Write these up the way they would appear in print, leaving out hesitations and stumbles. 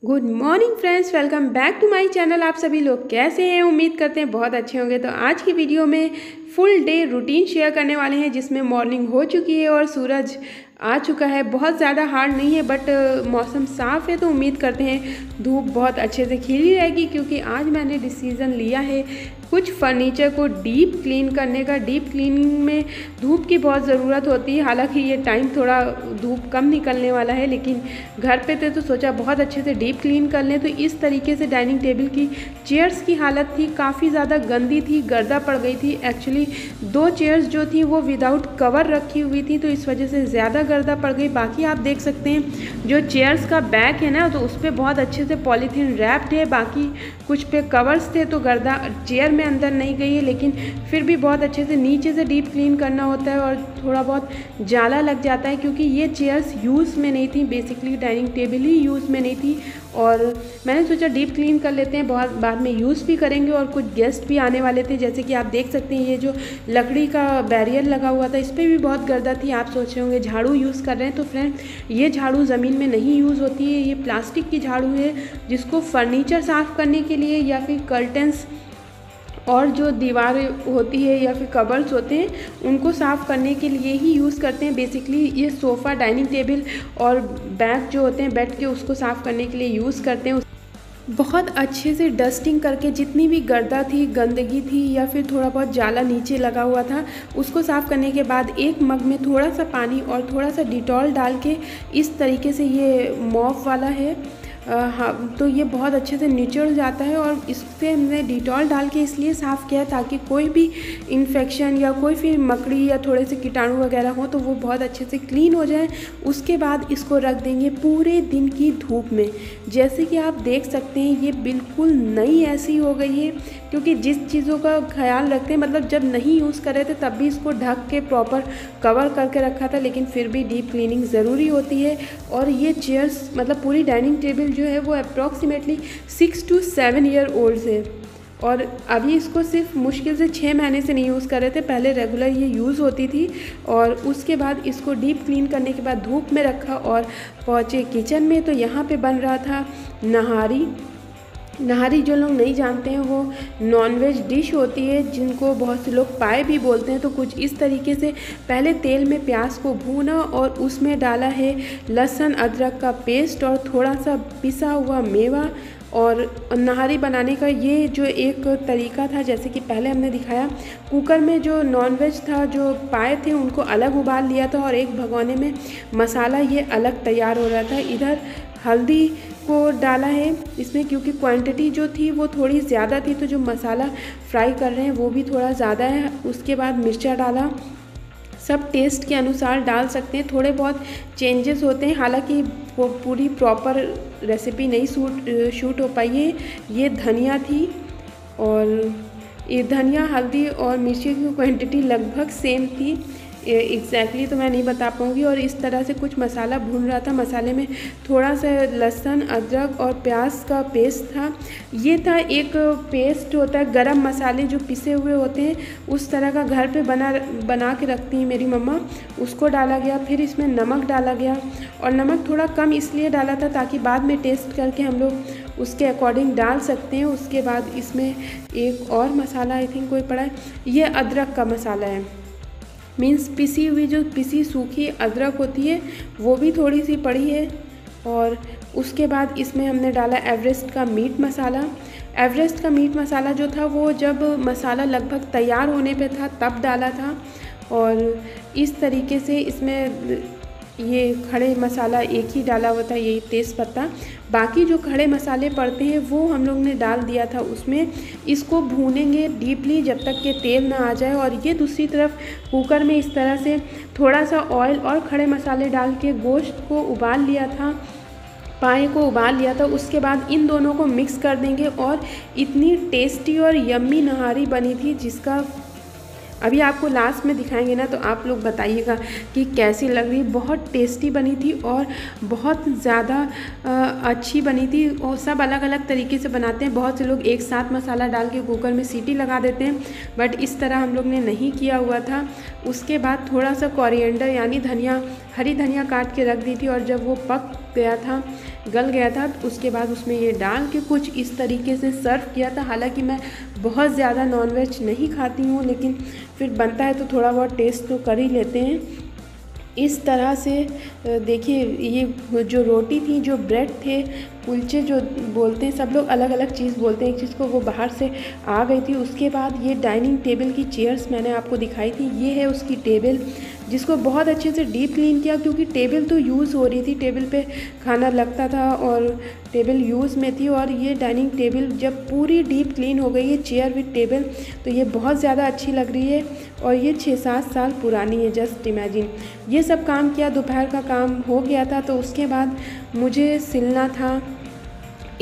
Good morning friends, welcome back to my channel. आप सभी लोग कैसे हैं? उम्मीद करते हैं बहुत अच्छे होंगे। तो आज की वीडियो में फुल डे रूटीन शेयर करने वाले हैं, जिसमें मॉर्निंग हो चुकी है और सूरज आ चुका है। बहुत ज़्यादा हार्ड नहीं है, बट मौसम साफ़ है, तो उम्मीद करते हैं धूप बहुत अच्छे से खिली रहेगी। क्योंकि आज मैंने डिसीज़न लिया है कुछ फर्नीचर को डीप क्लीन करने का। डीप क्लीनिंग में धूप की बहुत ज़रूरत होती है। हालांकि ये टाइम थोड़ा धूप कम निकलने वाला है, लेकिन घर पे थे तो सोचा बहुत अच्छे से डीप क्लीन कर लें। तो इस तरीके से डाइनिंग टेबल की चेयर्स की हालत थी, काफ़ी ज़्यादा गंदी थी, गर्दा पड़ गई थी। एक्चुअली 2 चेयर्स जो थी वो विदाउट कवर रखी हुई थी, तो इस वजह से ज़्यादा गर्दा पड़ गई। बाकी आप देख सकते हैं जो चेयर्स का बैक है ना, तो उस पर बहुत अच्छे से पॉलीथीन रैप्ड है। बाकी कुछ पे कवर्स थे, तो गर्दा चेयर में अंदर नहीं गई है, लेकिन फिर भी बहुत अच्छे से नीचे से डीप क्लीन करना होता है और थोड़ा बहुत जाला लग जाता है। क्योंकि ये चेयर्स यूज़ में नहीं थी, बेसिकली डाइनिंग टेबल ही यूज़ में नहीं थी, और मैंने सोचा डीप क्लीन कर लेते हैं, बहुत बाद में यूज़ भी करेंगे। और कुछ गेस्ट भी आने वाले थे, जैसे कि आप देख सकते हैं ये जो लकड़ी का बैरियर लगा हुआ था, इस पर भी बहुत गर्दा थी। आप सोच रहे होंगे झाड़ू यूज़ कर रहे हैं, तो फ्रेंड ये झाड़ू ज़मीन में नहीं यूज़ होती है। ये प्लास्टिक की झाड़ू है, जिसको फर्नीचर साफ़ करने के लिए या फिर कर्टन्स और जो दीवारें होती है या फिर कबर्ड्स होते हैं उनको साफ़ करने के लिए ही यूज़ करते हैं। बेसिकली ये सोफ़ा, डाइनिंग टेबल और बैग जो होते हैं बेड के, उसको साफ़ करने के लिए यूज़ करते हैं। बहुत अच्छे से डस्टिंग करके जितनी भी गर्दा थी, गंदगी थी या फिर थोड़ा बहुत जाला नीचे लगा हुआ था, उसको साफ़ करने के बाद एक मग में थोड़ा सा पानी और थोड़ा सा डिटॉल डाल के, इस तरीके से ये मॉप वाला है, हाँ, तो ये बहुत अच्छे से निचड़ जाता है। और इससे हमने डिटॉल डाल के इसलिए साफ़ किया ताकि कोई भी इन्फेक्शन या कोई फिर मकड़ी या थोड़े से कीटाणु वगैरह हो तो वो बहुत अच्छे से क्लीन हो जाए। उसके बाद इसको रख देंगे पूरे दिन की धूप में। जैसे कि आप देख सकते हैं ये बिल्कुल नई ऐसी हो गई है, क्योंकि जिस चीज़ों का ख्याल रखते हैं, मतलब जब नहीं यूज़ कर रहे थे तब भी इसको ढक के प्रॉपर कवर करके रखा था, लेकिन फिर भी डीप क्लीनिंग ज़रूरी होती है। और ये चेयर्स, मतलब पूरी डाइनिंग टेबल जो है वो अप्रॉक्सीमेटली 6 to 7 ईयर ओल्ड है, और अभी इसको सिर्फ मुश्किल से 6 महीने से नहीं यूज़ कर रहे थे। पहले रेगुलर ये यूज़ होती थी, और उसके बाद इसको डीप क्लीन करने के बाद धूप में रखा और पहुँचे किचन में। तो यहाँ पे बन रहा था नहारी। नहारी जो लोग नहीं जानते हैं, वो नॉनवेज डिश होती है, जिनको बहुत से लोग पाए भी बोलते हैं। तो कुछ इस तरीके से पहले तेल में प्याज को भूना और उसमें डाला है लहसुन अदरक का पेस्ट और थोड़ा सा पिसा हुआ मेवा। और नहारी बनाने का ये जो एक तरीका था, जैसे कि पहले हमने दिखाया, कुकर में जो नॉनवेज था, जो पाए थे, उनको अलग उबाल लिया था और एक भगोने में मसाला ये अलग तैयार हो रहा था। इधर हल्दी को डाला है इसमें, क्योंकि क्वांटिटी जो थी वो थोड़ी ज़्यादा थी, तो जो मसाला फ्राई कर रहे हैं वो भी थोड़ा ज़्यादा है। उसके बाद मिर्चा डाला, सब टेस्ट के अनुसार डाल सकते हैं, थोड़े बहुत चेंजेस होते हैं, हालांकि वो पूरी प्रॉपर रेसिपी नहीं शूट हो पाई है। ये धनिया थी, और ये धनिया, हल्दी और मिर्ची की क्वांटिटी लगभग सेम थी। एग्जैक्टली तो मैं नहीं बता पाऊँगी। और इस तरह से कुछ मसाला भून रहा था, मसाले में थोड़ा सा लहसुन अदरक और प्याज का पेस्ट था। ये था एक पेस्ट होता है, गरम मसाले जो पिसे हुए होते हैं, उस तरह का घर पे बना के रखती हैं मेरी मम्मा, उसको डाला गया। फिर इसमें नमक डाला गया, और नमक थोड़ा कम इसलिए डाला था ताकि बाद में टेस्ट करके हम लोग उसके अकॉर्डिंग डाल सकते हैं। उसके बाद इसमें एक और मसाला आई थिंक कोई पड़ा है, ये अदरक का मसाला है, मीन्स पिसी हुई, जो पिसी सूखी अदरक होती है वो भी थोड़ी सी पड़ी है। और उसके बाद इसमें हमने डाला एवरेस्ट का मीट मसाला। एवरेस्ट का मीट मसाला जो था वो जब मसाला लगभग तैयार होने पे था तब डाला था। और इस तरीके से इसमें ये खड़े मसाला एक ही डाला हुआ था, यही तेज़पत्ता। बाकी जो खड़े मसाले पड़ते हैं वो हम लोग ने डाल दिया था उसमें। इसको भूनेंगे डीपली जब तक कि तेल ना आ जाए। और ये दूसरी तरफ कुकर में इस तरह से थोड़ा सा ऑयल और खड़े मसाले डाल के गोश्त को उबाल लिया था, पाए को उबाल लिया था। उसके बाद इन दोनों को मिक्स कर देंगे, और इतनी टेस्टी और यम्मी नहारी बनी थी, जिसका अभी आपको लास्ट में दिखाएंगे ना, तो आप लोग बताइएगा कि कैसी लग रही। बहुत टेस्टी बनी थी और बहुत ज़्यादा अच्छी बनी थी। और सब अलग अलग तरीके से बनाते हैं, बहुत से लोग एक साथ मसाला डाल के कुकर में सीटी लगा देते हैं, बट इस तरह हम लोग ने नहीं किया हुआ था। उसके बाद थोड़ा सा कोरिएंडर यानी धनिया हरी धनिया काट के रख दी थी और जब वो पक गया था, गल गया था, तो उसके बाद उसमें ये डाल के कुछ इस तरीके से सर्व किया था। हालांकि मैं बहुत ज़्यादा नॉनवेज नहीं खाती हूँ, लेकिन फिर बनता है तो थोड़ा बहुत टेस्ट तो कर ही लेते हैं। इस तरह से देखिए, ये जो रोटी थी, जो ब्रेड थे, कुलचे जो बोलते हैं, सब लोग अलग अलग चीज़ बोलते हैं एक चीज़ को, वो बाहर से आ गई थी। उसके बाद ये डाइनिंग टेबल की चेयर्स मैंने आपको दिखाई थी, ये है उसकी टेबल, जिसको बहुत अच्छे से डीप क्लीन किया, क्योंकि टेबल तो यूज़ हो रही थी, टेबल पे खाना लगता था और टेबल यूज़ में थी। और ये डाइनिंग टेबल जब पूरी डीप क्लीन हो गई है, चेयर विद टेबल, तो ये बहुत ज़्यादा अच्छी लग रही है। और ये 6-7 साल पुरानी है, जस्ट इमेजिन। ये सब काम किया, दोपहर का काम हो गया था, तो उसके बाद मुझे सिलना था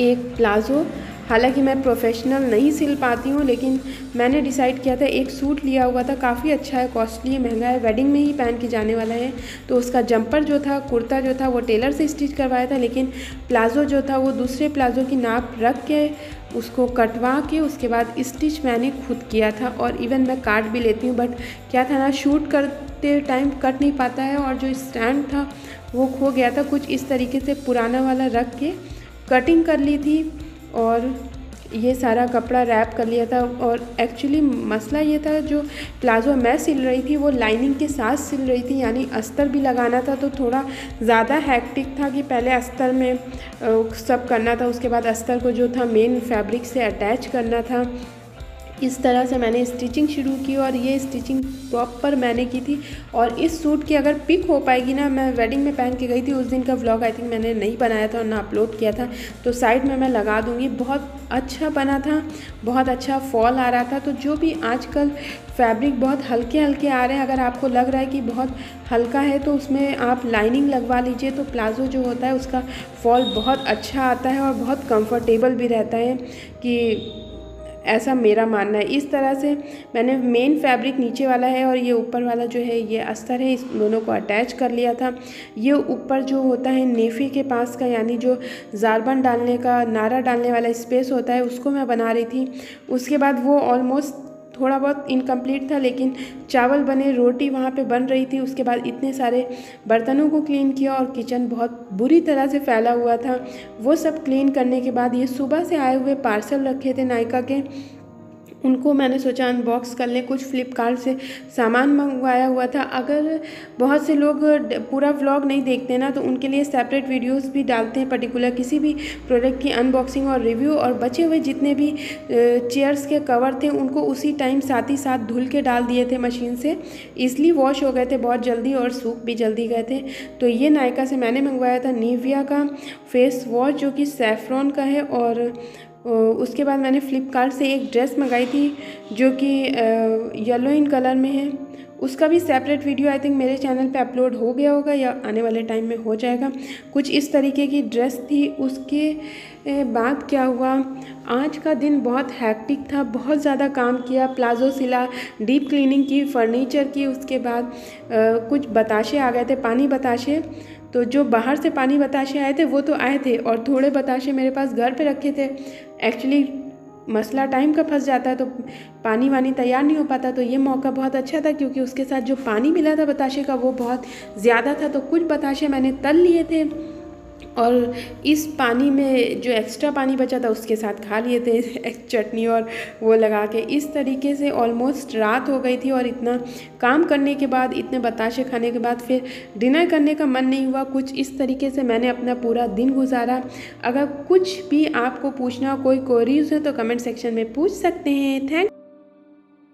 एक प्लाज़ो। हालांकि मैं प्रोफेशनल नहीं सिल पाती हूँ, लेकिन मैंने डिसाइड किया था, एक सूट लिया हुआ था, काफ़ी अच्छा है, कॉस्टली है, महंगा है, वेडिंग में ही पहन के जाने वाला है। तो उसका जंपर जो था, कुर्ता जो था, वो टेलर से स्टिच करवाया था, लेकिन प्लाज़ो जो था वो दूसरे प्लाज़ो की नाप रख के उसको कटवा के उसके बाद स्टिच मैंने खुद किया था। और इवन मैं काट भी लेती हूँ, बट क्या था ना, शूट करते टाइम कट नहीं पाता है, और जो स्टैंड था वो खो गया था। कुछ इस तरीके से पुराना वाला रख के कटिंग कर ली थी और ये सारा कपड़ा रैप कर लिया था। और एक्चुअली मसला ये था, जो प्लाज़ो मैं सिल रही थी वो लाइनिंग के साथ सिल रही थी, यानी अस्तर भी लगाना था, तो थोड़ा ज़्यादा हैक्टिक था कि पहले अस्तर में सब करना था, उसके बाद अस्तर को जो था मेन फैब्रिक से अटैच करना था। इस तरह से मैंने स्टिचिंग शुरू की और ये स्टिचिंग प्रॉपर मैंने की थी। और इस सूट की अगर पिक हो पाएगी ना, मैं वेडिंग में पहन के गई थी, उस दिन का व्लॉग आई थिंक मैंने नहीं बनाया था और ना अपलोड किया था, तो साइड में मैं लगा दूँगी। बहुत अच्छा बना था, बहुत अच्छा फॉल आ रहा था। तो जो भी आजकल फैब्रिक बहुत हल्के हल्के आ रहे हैं, अगर आपको लग रहा है कि बहुत हल्का है तो उसमें आप लाइनिंग लगवा लीजिए, तो प्लाज़ो जो होता है उसका फॉल बहुत अच्छा आता है और बहुत कंफर्टेबल भी रहता है, कि ऐसा मेरा मानना है। इस तरह से मैंने मेन फैब्रिक नीचे वाला है और ये ऊपर वाला जो है ये अस्तर है, इस दोनों को अटैच कर लिया था। ये ऊपर जो होता है नेफी के पास का, यानी जो ज़ारबन डालने का, नारा डालने वाला स्पेस होता है, उसको मैं बना रही थी। उसके बाद वो ऑलमोस्ट थोड़ा बहुत इनकम्प्लीट था, लेकिन चावल बने, रोटी वहाँ पे बन रही थी। उसके बाद इतने सारे बर्तनों को क्लीन किया और किचन बहुत बुरी तरह से फैला हुआ था। वो सब क्लीन करने के बाद ये सुबह से आए हुए पार्सल रखे थे नायका के, उनको मैंने सोचा अनबॉक्स कर लें। कुछ फ्लिपकार्ट से सामान मंगवाया हुआ था। अगर बहुत से लोग पूरा व्लॉग नहीं देखते ना, तो उनके लिए सेपरेट वीडियोस भी डालते हैं, पर्टिकुलर किसी भी प्रोडक्ट की अनबॉक्सिंग और रिव्यू। और बचे हुए जितने भी चेयर्स के कवर थे उनको उसी टाइम साथ ही साथ धुल के डाल दिए थे मशीन से, इसलिए वॉश हो गए थे बहुत जल्दी और सूख भी जल्दी गए थे। तो ये नायका से मैंने मंगवाया था निविया का फेस वॉश, जो कि सैफ्रॉन का है। और उसके बाद मैंने फ़्लिपकार्ट से एक ड्रेस मंगाई थी जो कि येलो इन कलर में है। उसका भी सेपरेट वीडियो आई थिंक मेरे चैनल पे अपलोड हो गया होगा या आने वाले टाइम में हो जाएगा। कुछ इस तरीके की ड्रेस थी। उसके बाद क्या हुआ, आज का दिन बहुत हैक्टिक था, बहुत ज़्यादा काम किया, प्लाज़ो सिला, डीप क्लीनिंग की, फर्नीचर की। उसके बाद कुछ बताशे आ गए थे, पानी बताशे। तो जो बाहर से पानी बताशे आए थे वो तो आए थे, और थोड़े बताशे मेरे पास घर पे रखे थे। एक्चुअली मसला टाइम का फंस जाता है तो पानी वानी तैयार नहीं हो पाता। तो ये मौका बहुत अच्छा था, क्योंकि उसके साथ जो पानी मिला था बताशे का वो बहुत ज़्यादा था। तो कुछ बताशे मैंने तल लिए थे और इस पानी में जो एक्स्ट्रा पानी बचा था उसके साथ खा लिए थे एक चटनी और वो लगा के। इस तरीके से ऑलमोस्ट रात हो गई थी और इतना काम करने के बाद, इतने बताशे खाने के बाद फिर डिनर करने का मन नहीं हुआ। कुछ इस तरीके से मैंने अपना पूरा दिन गुजारा। अगर कुछ भी आपको पूछना, कोई क्वेरीज है तो कमेंट सेक्शन में पूछ सकते हैं। थैंक